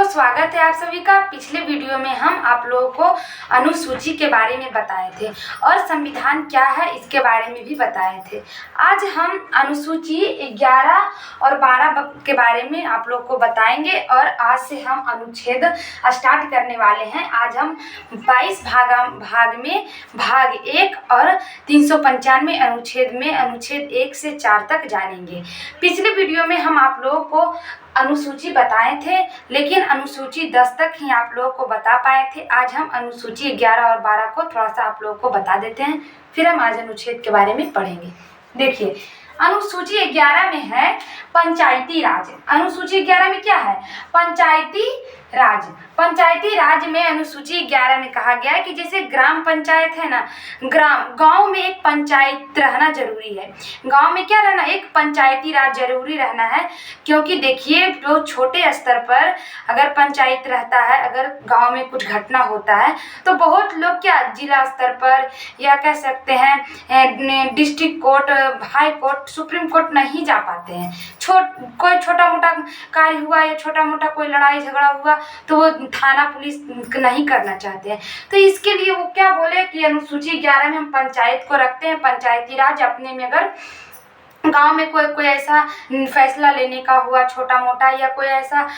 स्वागत है आप सभी का। पिछले वीडियो में हम आप लोगों को अनुसूची के बारे में बताए थे और संविधान क्या है इसके बारे में भी बताए थे। आज हम अनुसूची 11 और 12 के बारे में आप लोग को बताएंगे और आज से हम अनुच्छेद स्टार्ट करने वाले हैं। आज हम 22 भाग में भाग 1 और 395 अनुच्छेद में अनुच्छेद 1 से 4 तक जानेंगे। पिछले वीडियो में हम आप लोगों को अनुसूची बताए थे, लेकिन अनुसूची 10 तक ही आप लोगों को बता पाए थे। आज हम अनुसूची 11 और 12 को थोड़ा सा आप लोगों को बता देते हैं, फिर हम आज अनुच्छेद के बारे में पढ़ेंगे। देखिए, अनुसूची 11 में है पंचायती राज। अनुसूची 11 में क्या है? पंचायती राज। पंचायती राज में अनुसूची 11 में कहा गया है कि जैसे ग्राम पंचायत है ना, गांव में एक पंचायत रहना जरूरी है। गांव में क्या रहना? एक पंचायती राज जरूरी रहना है, क्योंकि देखिए जो छोटे स्तर पर अगर पंचायत रहता है, अगर गांव में कुछ घटना होता है तो बहुत लोग क्या जिला स्तर पर या कह सकते हैं district court, high court, supreme court नहीं जा पाते हैं। कोई छोटा मोटा कार्य हुआ या छोटा मोटा कोई लड़ाई झगड़ा हुआ तो वो थाना पुलिस नहीं करना चाहते हैं। तो इसके लिए वो क्या बोले कि अनुसूची 11 में हम पंचायत को रखते हैं। पंचायती राज अपने में अगर गांव में कोई ऐसा फैसला लेने का हुआ छोटा मोटा, या कोई ऐसा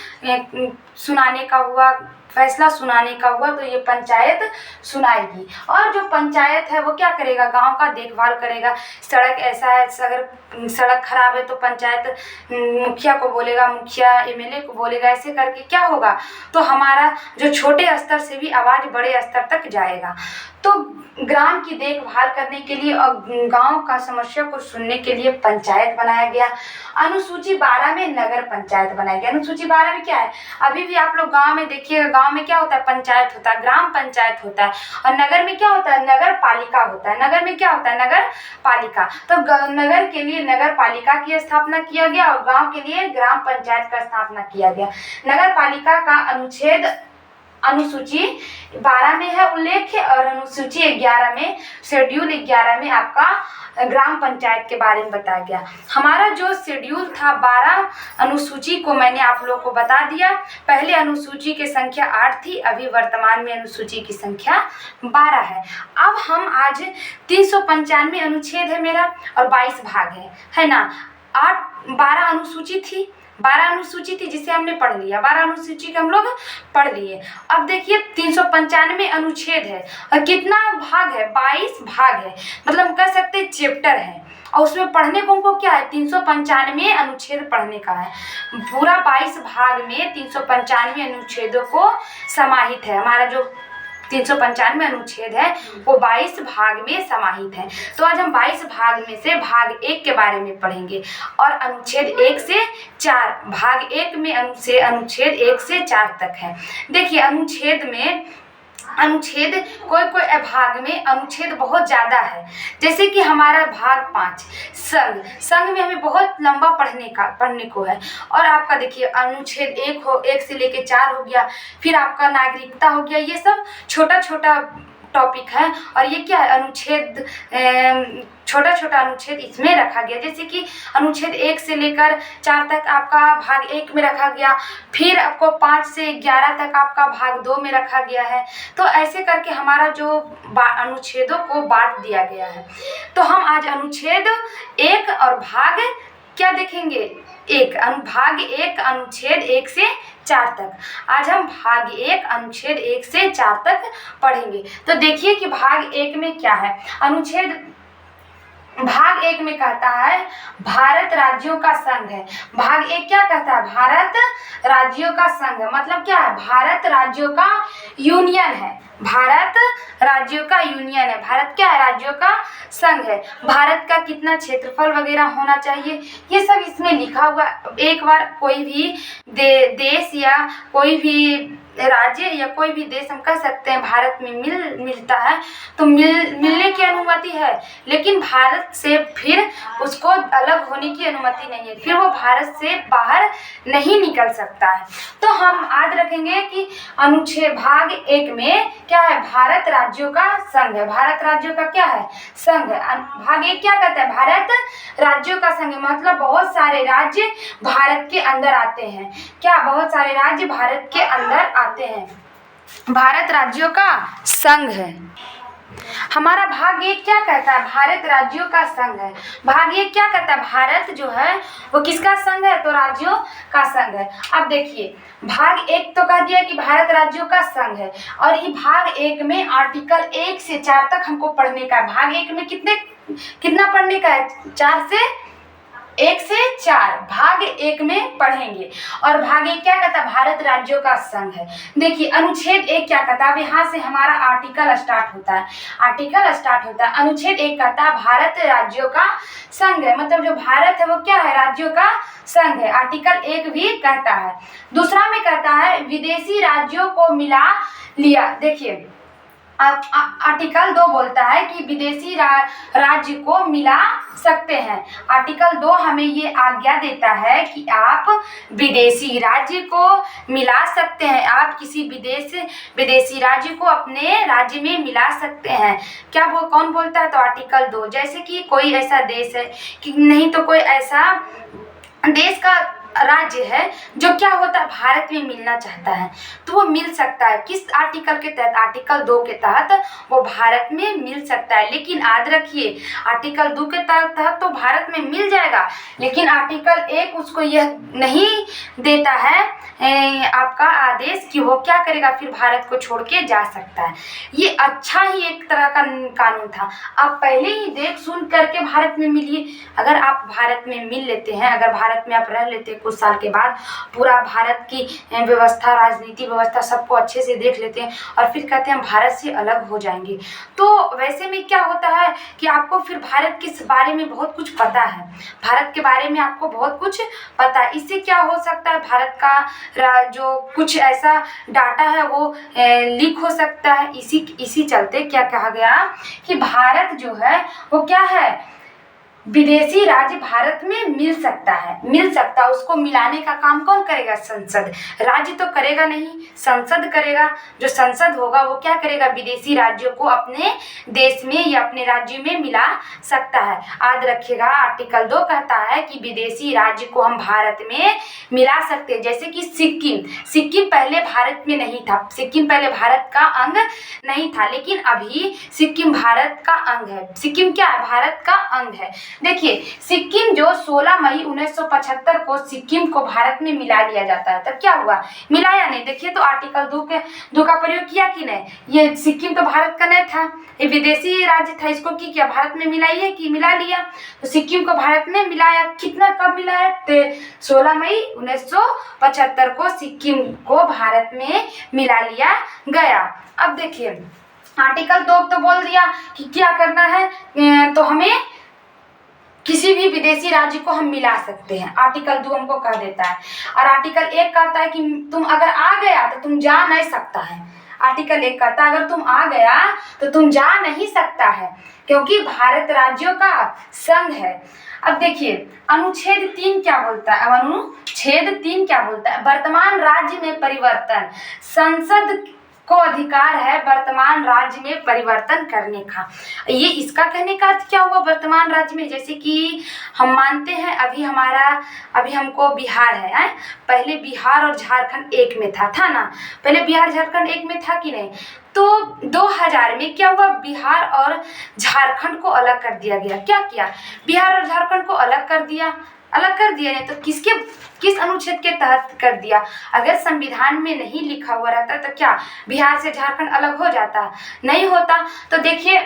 सुनाने का हुआ, फैसला सुनाने का हुआ, तो ये पंचायत सुनाएगी। और जो पंचायत है वो क्या करेगा? गांव का देखभाल करेगा। सड़क ऐसा है, अगर सड़क खराब है तो पंचायत मुखिया को बोलेगा, मुखिया एमएलए को बोलेगा। ऐसे करके क्या होगा? तो हमारा जो छोटे स्तर से भी आवाज़ बड़े स्तर तक जाएगा। तो ग्राम की देखभाल करने के लिए और गांव का समस्या को सुनने के लिए पंचायत बनाया गया। अनुसूची 12 में नगर पंचायत बनाया गया। अनुसूची 12 में क्या है? अभी भी आप लोग गांव में देखिएगा, गांव में क्या होता है? पंचायत होता है, ग्राम पंचायत होता है। और नगर में क्या होता है? नगर पालिका होता है। नगर में क्या होता है? नगर पालिका। तो नगर के लिए नगर पालिका की स्थापना किया गया और गाँव के लिए ग्राम पंचायत का स्थापना किया गया। नगर पालिका का अनुच्छेद अनुसूची 12 में है उल्लेख, और अनुसूची 11 में, शेड्यूल 11 में आपका ग्राम पंचायत के बारे में बताया गया। हमारा जो शेड्यूल था 12 अनुसूची को मैंने आप लोगों को बता दिया। पहले अनुसूची की संख्या 8 थी, अभी वर्तमान में अनुसूची की संख्या 12 है। अब हम आज 395 अनुच्छेद है मेरा और 22 भाग है ना। 12 अनुसूची थी, 12 अनुसूची थी जिसे हमने पढ़ लिया। 12 अनुसूची को हम लोग पढ़ लिए। अब देखिए 395 अनुच्छेद है और कितना भाग है? 22 भाग है, मतलब हम कह सकते हैं चैप्टर है। और उसमें पढ़ने को हमको क्या है? 395 अनुच्छेद पढ़ने का है। पूरा 22 भाग में 395 अनुच्छेदों को समाहित है। हमारा जो 395 अनुच्छेद है वो 22 भाग में समाहित है। तो आज हम 22 भाग में से भाग 1 के बारे में पढ़ेंगे और अनुच्छेद 1 से 4, भाग 1 में अनुच्छेद 1 से 4 तक है। देखिए अनुच्छेद कोई भाग में अनुच्छेद बहुत ज़्यादा है। जैसे कि हमारा भाग 5 संघ में हमें बहुत लंबा पढ़ने को है। और आपका देखिए अनुच्छेद 1 से लेके 4 हो गया, फिर आपका नागरिकता हो गया। ये सब छोटा छोटा टॉपिक है और ये क्या है? अनुच्छेद छोटा छोटा अनुच्छेद इसमें रखा गया। जैसे कि अनुच्छेद 1 से लेकर 4 तक आपका भाग 1 में रखा गया, फिर आपको 5 से 11 तक आपका भाग 2 में रखा गया है। तो ऐसे करके हमारा जो अनुच्छेदों को बांट दिया गया है। तो हम आज अनुच्छेद 1 और भाग क्या देखेंगे? भाग 1 अनुच्छेद 1 से 4 तक। आज हम भाग 1 अनुच्छेद 1 से 4 तक पढ़ेंगे। तो देखिए कि भाग 1 में क्या है। अनुच्छेद भाग 1 में कहता है भारत राज्यों का संघ है। भाग 1 क्या कहता है? भारत राज्यों का संघ, मतलब क्या है? भारत राज्यों का यूनियन है। भारत राज्यों का यूनियन है। भारत क्या है? राज्यों का संघ है। भारत का कितना क्षेत्रफल वगैरह होना चाहिए, ये सब इसमें लिखा हुआ। एक बार कोई भी देश या कोई भी राज्य या कोई भी देश हम कह सकते हैं भारत में मिलता है तो मिलने की अनुमति है, लेकिन भारत से फिर उसको अलग होने की अनुमति नहीं है, फिर वो भारत से बाहर नहीं निकल सकता है। तो हम याद रखेंगे कि अनुच्छेद भाग 1 में क्या है, भारत राज्यों का संघ है। भारत राज्यों का क्या है, संघ है। भाग 1 क्या कहता है, भारत राज्यों का संघ है, मतलब बहुत सारे राज्य भारत के अंदर आते हैं। क्या, बहुत सारे राज्य भारत के अंदर आते हैं, भारत राज्यों का संघ है। हमारा भाग 1 क्या कहता है, भारत राज्यों का संघ है। भाग 1 क्या कहता है, भारत जो है वो किसका संघ है, तो राज्यों का संघ है। अब देखिए भाग 1 तो कह दिया कि भारत राज्यों का संघ है, और ये भाग 1 में आर्टिकल 1 से 4 तक हमको पढ़ने का है। भाग 1 में कितना पढ़ने का है, 1 से 4 भाग 1 में पढ़ेंगे। और भाग 1 क्या कहता है, भारत राज्यों का संघ है। देखिए अनुच्छेद 1 क्या कहता है, अब यहाँ से हमारा आर्टिकल स्टार्ट होता है। अनुच्छेद 1 कहता है भारत राज्यों का संघ है, मतलब जो भारत है वो क्या है, राज्यों का संघ है। आर्टिकल 1 भी कहता है। दूसरा में कहता है विदेशी राज्यों को मिला लिया। देखिए आर्टिकल 2 बोलता है कि विदेशी राज्य को मिला सकते हैं। आर्टिकल 2 हमें ये आज्ञा देता है कि आप विदेशी राज्य को मिला सकते हैं, आप किसी विदेशी राज्य को अपने राज्य में मिला सकते हैं। क्या वो कौन बोलता है, तो आर्टिकल 2। जैसे कि कोई ऐसा देश है कि नहीं तो कोई ऐसा देश का राज्य है जो क्या होता है, भारत में मिलना चाहता है तो वो मिल सकता है। किस आर्टिकल के तहत, आर्टिकल 2 के तहत वो भारत में मिल सकता है। लेकिन याद रखिए आर्टिकल 2 के तहत तो भारत में मिल जाएगा, लेकिन आर्टिकल 1 उसको यह नहीं देता है आपका आदेश कि वो क्या करेगा, फिर भारत को छोड़ के जा सकता है। ये अच्छा ही एक तरह का कानून था। आप पहले ही देख सुन करके भारत में मिलिए। अगर आप भारत में मिल लेते हैं, अगर भारत में आप रह लेते हैं कुछ साल के बाद, पूरा भारत की व्यवस्था, राजनीति व्यवस्था सबको अच्छे से देख लेते हैं और फिर कहते हैं भारत से अलग हो जाएंगे, तो वैसे में क्या होता है कि आपको फिर भारत के बारे में बहुत कुछ पता है, भारत के बारे में आपको बहुत कुछ पता है। इससे क्या हो सकता है, भारत का जो कुछ ऐसा डाटा है वो लीक हो सकता है। इसी चलते क्या कहा गया कि भारत जो है वो क्या है, विदेशी राज्य भारत में मिल सकता है। उसको मिलाने का काम कौन करेगा, संसद। राज्य तो करेगा नहीं, संसद करेगा। जो संसद होगा वो क्या करेगा, विदेशी राज्यों को अपने देश में या अपने राज्य में मिला सकता है। याद रखिएगा आर्टिकल 2 कहता है कि विदेशी राज्य को हम भारत में मिला सकते हैं। जैसे कि सिक्किम पहले भारत में नहीं था, सिक्किम पहले भारत का अंग नहीं था, लेकिन अभी सिक्किम भारत का अंग है। सिक्किम क्या है, भारत का अंग है। देखिए सिक्किम जो 16 मई 1975 को सिक्किम को भारत में मिला लिया जाता है, तब क्या हुआ, मिलाया नहीं। देखिए तो आर्टिकल 2 का प्रयोग किया कि नहीं, ये सिक्किम तो भारत का नहीं था, ये विदेशी राज्य था, इसको की किया, भारत में मिलाइए कि मिला लिया। तो सिक्किम को भारत में मिलाया, कितना कब मिलाया, 16 मई 1975 को सिक्किम को भारत में मिला लिया गया। अब देखिए आर्टिकल 2 तो बोल दिया कि क्या करना है, तो हमें किसी भी विदेशी राज्य को हम मिला सकते हैं। आर्टिकल 2 हमको कह देता है। और आर्टिकल 1 कहता है कि तुम अगर आ गया तो तुम जा नहीं सकता है। आर्टिकल 1 कहता है अगर तुम आ गया तो तुम जा नहीं सकता है, क्योंकि भारत राज्यों का संघ है। अब देखिए अनुच्छेद 3 क्या बोलता है, अब अनुच्छेद 3 क्या बोलता है, वर्तमान राज्य में परिवर्तन। संसद को अधिकार है वर्तमान राज्य में परिवर्तन करने का। ये इसका कहने का अर्थ क्या हुआ, वर्तमान राज्य में, जैसे कि हम मानते हैं अभी हमको बिहार है, पहले बिहार और झारखंड एक में था ना, पहले बिहार झारखंड एक में था कि नहीं, तो 2000 में क्या हुआ, बिहार और झारखंड को अलग कर दिया गया। क्या किया, बिहार और झारखंड को अलग कर दिया नहीं तो किस अनुच्छेद के तहत कर दिया। अगर संविधान में नहीं लिखा हुआ रहता तो क्या बिहार से झारखंड अलग हो जाता, नहीं होता। तो देखिए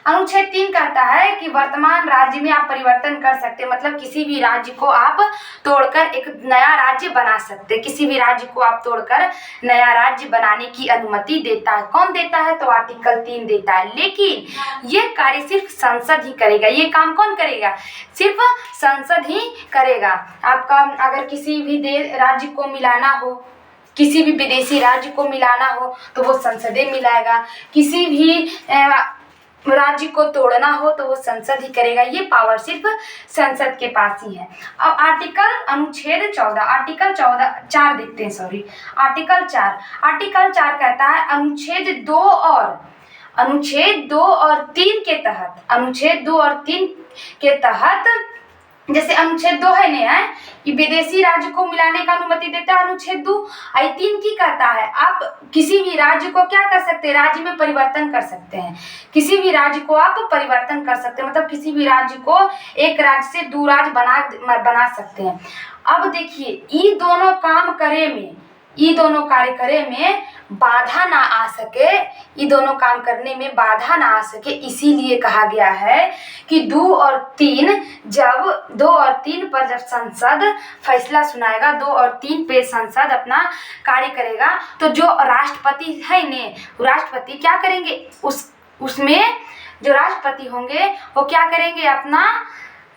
अनुच्छेद 3 कहता है कि वर्तमान राज्य में आप परिवर्तन कर सकते हैं, मतलब किसी भी राज्य को आप तोड़कर एक नया राज्य बना सकते हैं, किसी भी राज्य को आप तोड़कर नया राज्य बनाने की अनुमति देता है। कौन देता है, तो आर्टिकल 3 देता है। लेकिन ये कार्य सिर्फ संसद ही करेगा, ये काम कौन करेगा, सिर्फ संसद ही करेगा। आपका अगर किसी भी राज्य को मिलाना हो, किसी भी विदेशी राज्य को मिलाना हो तो वो संसद ही मिलाएगा, किसी भी राज्य को तोड़ना हो तो वो संसद ही करेगा। ये पावर सिर्फ संसद के पास ही है। अब अनुच्छेद 14 आर्टिकल 4 देखते हैं, सॉरी आर्टिकल 4 कहता है अनुच्छेद 2 और 3 के तहत, अनुच्छेद 2 और 3 के तहत, जैसे अनुच्छेद 2 है नया है कि विदेशी राज्य को मिलाने का अनुमति देता है अनुच्छेद 2। 3 की कहता है आप किसी भी राज्य को क्या कर सकते हैं, राज्य में परिवर्तन कर सकते हैं, किसी भी राज्य को आप परिवर्तन कर सकते हैं, मतलब किसी भी राज्य को एक राज्य से दो राज्य बना सकते हैं। अब देखिए ये दोनों काम करे में, ये दोनों कार्य करे में बाधा ना आ सके, ये दोनों काम करने में बाधा ना आ सके, इसीलिए कहा गया है कि 2 और 3 पर जब संसद फैसला सुनाएगा, 2 और 3 पे संसद अपना कार्य करेगा, तो जो राष्ट्रपति है ने, राष्ट्रपति क्या करेंगे, उसमें जो राष्ट्रपति होंगे वो क्या करेंगे, अपना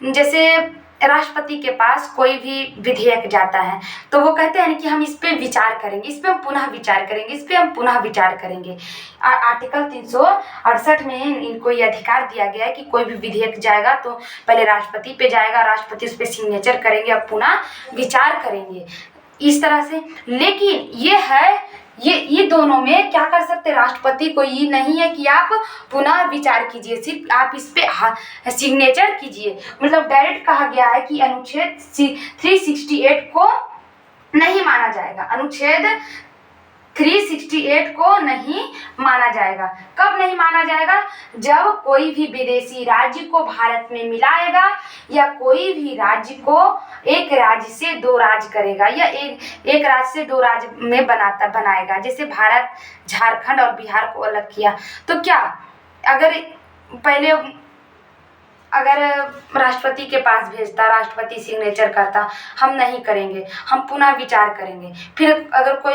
जैसे राष्ट्रपति के पास कोई भी विधेयक जाता है तो वो कहते हैं कि हम इस पे विचार करेंगे, इस पे हम पुनः विचार करेंगे, इस पे हम पुनः विचार करेंगे। आर्टिकल 368 में इनको ये अधिकार दिया गया है कि कोई भी विधेयक जाएगा तो पहले राष्ट्रपति पे जाएगा, राष्ट्रपति उस पे सिग्नेचर करेंगे और पुनः विचार करेंगे, इस तरह से। लेकिन ये है, ये दोनों में क्या कर सकते, राष्ट्रपति को ये नहीं है कि आप पुनः विचार कीजिए, सिर्फ आप इस पे सिग्नेचर कीजिए। मतलब डायरेक्ट कहा गया है कि अनुच्छेद 368 को नहीं माना जाएगा, अनुच्छेद 368 को नहीं माना जाएगा। कब नहीं माना जाएगा, जब कोई भी विदेशी राज्य को भारत में मिलाएगा या कोई भी राज्य को एक राज्य से दो राज्य करेगा या एक राज्य से दो राज्य में बनाएगा। जैसे भारत झारखंड और बिहार को अलग किया, तो क्या अगर राष्ट्रपति के पास भेजता, राष्ट्रपति सिग्नेचर करता, हम नहीं करेंगे, हम पुनः विचार करेंगे, फिर अगर कोई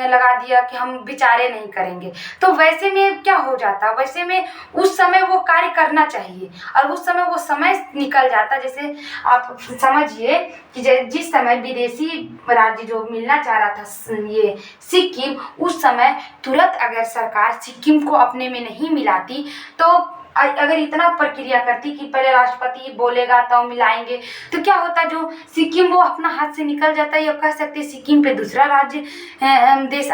लगा दिया कि हम विचारे नहीं करेंगे, तो वैसे में क्या हो जाता, वैसे में उस समय वो कार्य करना चाहिए और उस समय वो समय निकल जाता। जैसे आप समझिए कि जिस समय विदेशी राज्य जो मिलना चाह रहा था ये सिक्किम, उस समय तुरंत अगर सरकार सिक्किम को अपने में नहीं मिलाती, तो अगर इतना प्रक्रिया करती कि पहले राष्ट्रपति बोलेगा तो मिलाएंगे, तो क्या होता, जो सिक्किम वो अपना हाथ से निकल जाता है, या कह सकते सिक्किम पे दूसरा राज्य देश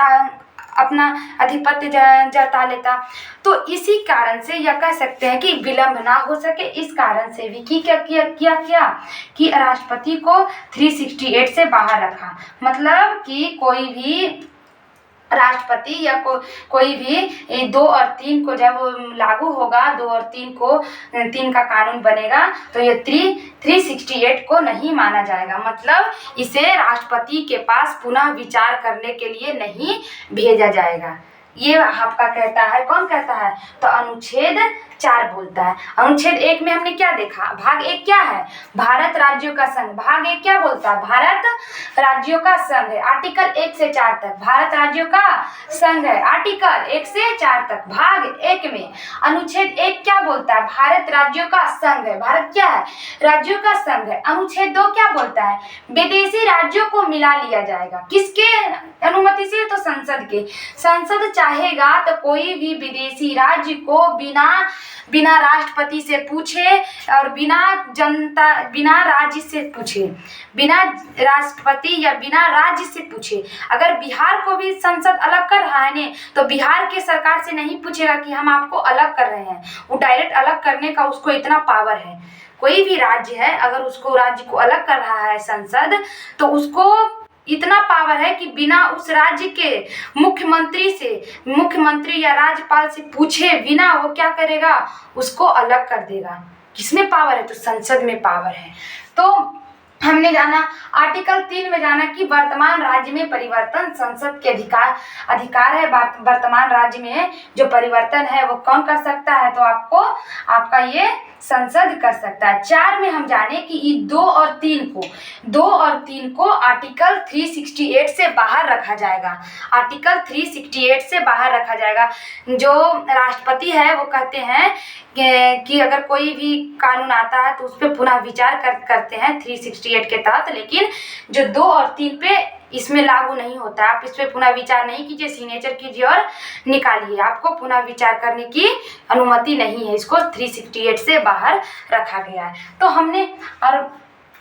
अपना अधिपत्य जता लेता। तो इसी कारण से यह कह सकते हैं कि विलंब ना हो सके, इस कारण से भी क्या कि राष्ट्रपति को 368 से बाहर रखा। मतलब कि कोई भी राष्ट्रपति या कोई भी 2 और 3 को जब लागू होगा, 2 और 3 का कानून बनेगा, तो ये 368 को नहीं माना जाएगा। मतलब इसे राष्ट्रपति के पास पुनः विचार करने के लिए नहीं भेजा जाएगा। ये आपका कहता है, कौन कहता है, तो अनुच्छेद 4 बोलता है। अनुच्छेद 1 में हमने क्या देखा, भाग 1 क्या है, भारत राज्यों का संघ। भाग 1 क्या बोलता है, भारत राज्यों का संघ है। आर्टिकल 1 से 4 तक भारत राज्यों का संघ है। आर्टिकल 1 से 4 तक भाग 1 में अनुच्छेद 1 क्या बोलता है, भारत राज्यों का संघ है। भारत क्या है, राज्यों का संघ है। अनुच्छेद 2 क्या बोलता है, विदेशी राज्यों को मिला लिया जाएगा। किसके अनुमति से, तो संसद के। संसद चाहेगा तो कोई भी विदेशी राज्य को बिना राष्ट्रपति से पूछे और बिना राज्य से पूछे, बिना राष्ट्रपति या बिना राज्य से पूछे। अगर बिहार को भी संसद अलग कर रहा है ने, तो बिहार के सरकार से नहीं पूछेगा कि हम आपको अलग कर रहे हैं, वो डायरेक्ट अलग करने का उसको इतना पावर है। कोई भी राज्य है, अगर उसको राज्य को अलग कर रहा है संसद, तो उसको इतना पावर है कि बिना उस राज्य के मुख्यमंत्री या राज्यपाल से पूछे बिना वो क्या करेगा, उसको अलग कर देगा। किसमें पावर है, तो संसद में पावर है। तो हमने जाना आर्टिकल 3 में जाना कि वर्तमान राज्य में परिवर्तन संसद के अधिकार है। वर्तमान राज्य में जो परिवर्तन है वो कौन कर सकता है, तो आपका ये संसद कर सकता है। 4 में हम जाने कि 2 और 3 को आर्टिकल 368 से बाहर रखा जाएगा। आर्टिकल 368 से बाहर रखा जाएगा। जो राष्ट्रपति है वो कहते हैं कि अगर कोई भी कानून आता है तो उस पर पुनः विचार करते हैं 368 368 के तहत, लेकिन जो 2 और 3 पे इसमें लागू नहीं होता। आप इस पे पुनः विचार नहीं कीजिए, सिग्नेचर कीजिए और निकालिए। आपको पुनः विचार करने की अनुमति नहीं है, इसको 368 से बाहर रखा गया है। तो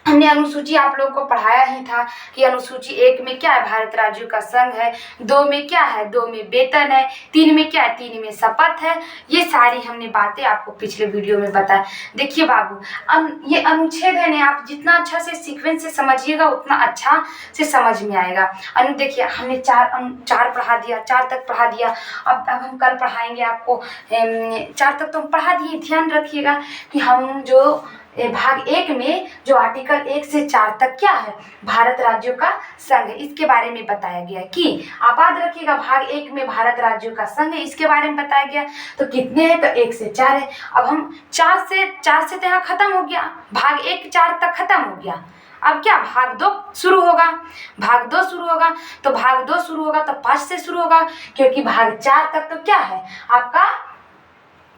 हमने अनुसूची आप लोगों को पढ़ाया ही था कि अनुसूची 1 में क्या है, भारत राज्यों का संघ है, 2 में क्या है, 2 में वेतन है, 3 में क्या है, 3 में शपथ है। ये सारी हमने बातें आपको पिछले वीडियो में बताया। देखिए बाबू, ये अनुच्छेद है ना, आप जितना अच्छा से सीक्वेंस से समझिएगा उतना अच्छा से समझ में आएगा। देखिए हमने 4 पढ़ा दिया, 4 तक पढ़ा दिया। अब हम कल पढ़ाएंगे आपको 4 तक तो हम पढ़ा दिए। ध्यान रखिएगा कि हम जो भाग 1 में जो आर्टिकल 1 से 4 तक क्या है, भारत राज्यों का संघ, इसके बारे में बताया गया कि आप याद रखिएगा भाग 1 में भारत राज्यों का संघ है, इसके बारे में बताया गया। तो कितने हैं, तो 1 से 4 है। अब हम 4 से तो यहाँ खत्म हो गया, भाग 1 4 तक खत्म हो गया। अब क्या भाग 2 शुरू होगा, भाग 2 शुरू होगा। तो भाग 2 शुरू होगा तो 5 से शुरू होगा, क्योंकि भाग 4 तक तो क्या है आपका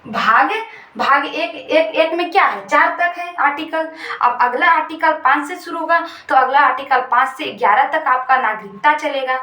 भाग एक में क्या है, 4 तक है आर्टिकल। अब अगला आर्टिकल 5 से शुरू होगा, तो अगला आर्टिकल 5 से 11 तक आपका नागरिकता चलेगा।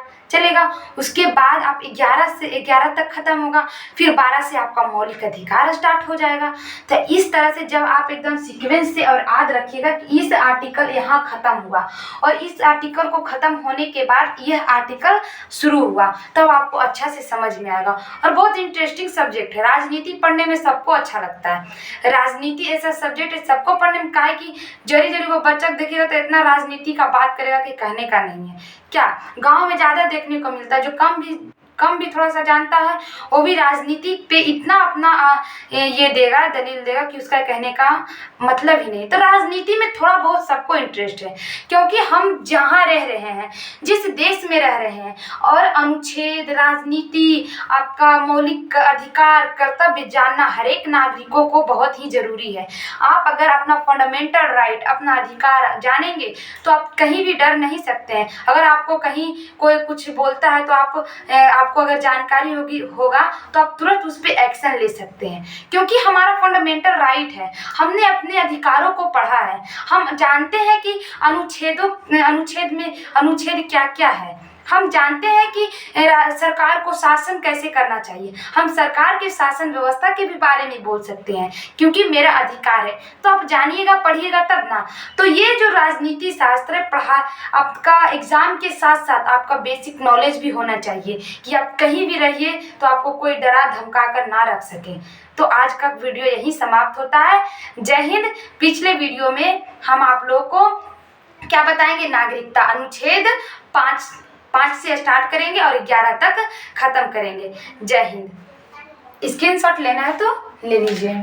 उसके बाद आप 11 तक खत्म होगा, फिर 12 से आपका मौलिक अधिकार स्टार्ट हो जाएगा। तो इस तरह से जब आप एकदम सीक्वेंस से, और याद रखिएगा कि इस आर्टिकल यहाँ खत्म हुआ और इस आर्टिकल को खत्म होने के बाद यह आर्टिकल शुरू हुआ, तब आपको अच्छा से समझ में आएगा। और बहुत इंटरेस्टिंग सब्जेक्ट है, राजनीति पढ़ने में सबको अच्छा लगता है। राजनीति ऐसा सब्जेक्ट है सबको पढ़ने में, काहे कि जरी वो बच्चा देखेगा तो इतना राजनीति का बात करेगा कि कहने का नहीं है। क्या गांव में ज़्यादा देखने को मिलता है, जो कम भी थोड़ा सा जानता है वो भी राजनीति पे इतना अपना ये देगा, दलील देगा कि उसका कहने का मतलब ही नहीं। तो राजनीति में थोड़ा बहुत सबको इंटरेस्ट है, क्योंकि हम जहाँ रह रहे हैं, जिस देश में रह रहे हैं, और अनुच्छेद, राजनीति, आपका मौलिक अधिकार, कर्तव्य जानना हर एक नागरिकों को बहुत ही जरूरी है। आप अगर अपना फंडामेंटल राइट, अपना अधिकार जानेंगे तो आप कहीं भी डर नहीं सकते हैं। अगर आपको कहीं कोई कुछ बोलता है तो आपको अगर जानकारी होगा तो आप तुरंत उस पर एक्शन ले सकते हैं, क्योंकि हमारा फंडामेंटल राइट है। हमने अपने अधिकारों को पढ़ा है, हम जानते हैं कि अनुच्छेद क्या क्या है। हम जानते हैं कि सरकार को शासन कैसे करना चाहिए। हम सरकार के शासन व्यवस्था के भी बारे में बोल सकते हैं, क्योंकि मेरा अधिकार है। तो आप जानिएगा, पढ़िएगा तब ना। तो ये जो राजनीति शास्त्र है, आपका एग्जाम के साथ साथ आपका बेसिक नॉलेज भी होना चाहिए कि आप कहीं भी रहिए तो आपको कोई डरा धमका कर ना रख सके। तो आज का वीडियो यही समाप्त होता है। जय हिंद। पिछले वीडियो में हम आप लोगों को क्या बताएंगे, नागरिकता अनुच्छेद 5 से स्टार्ट करेंगे और 11 तक खत्म करेंगे। जय हिंद। स्क्रीनशॉट लेना है तो ले लीजिए।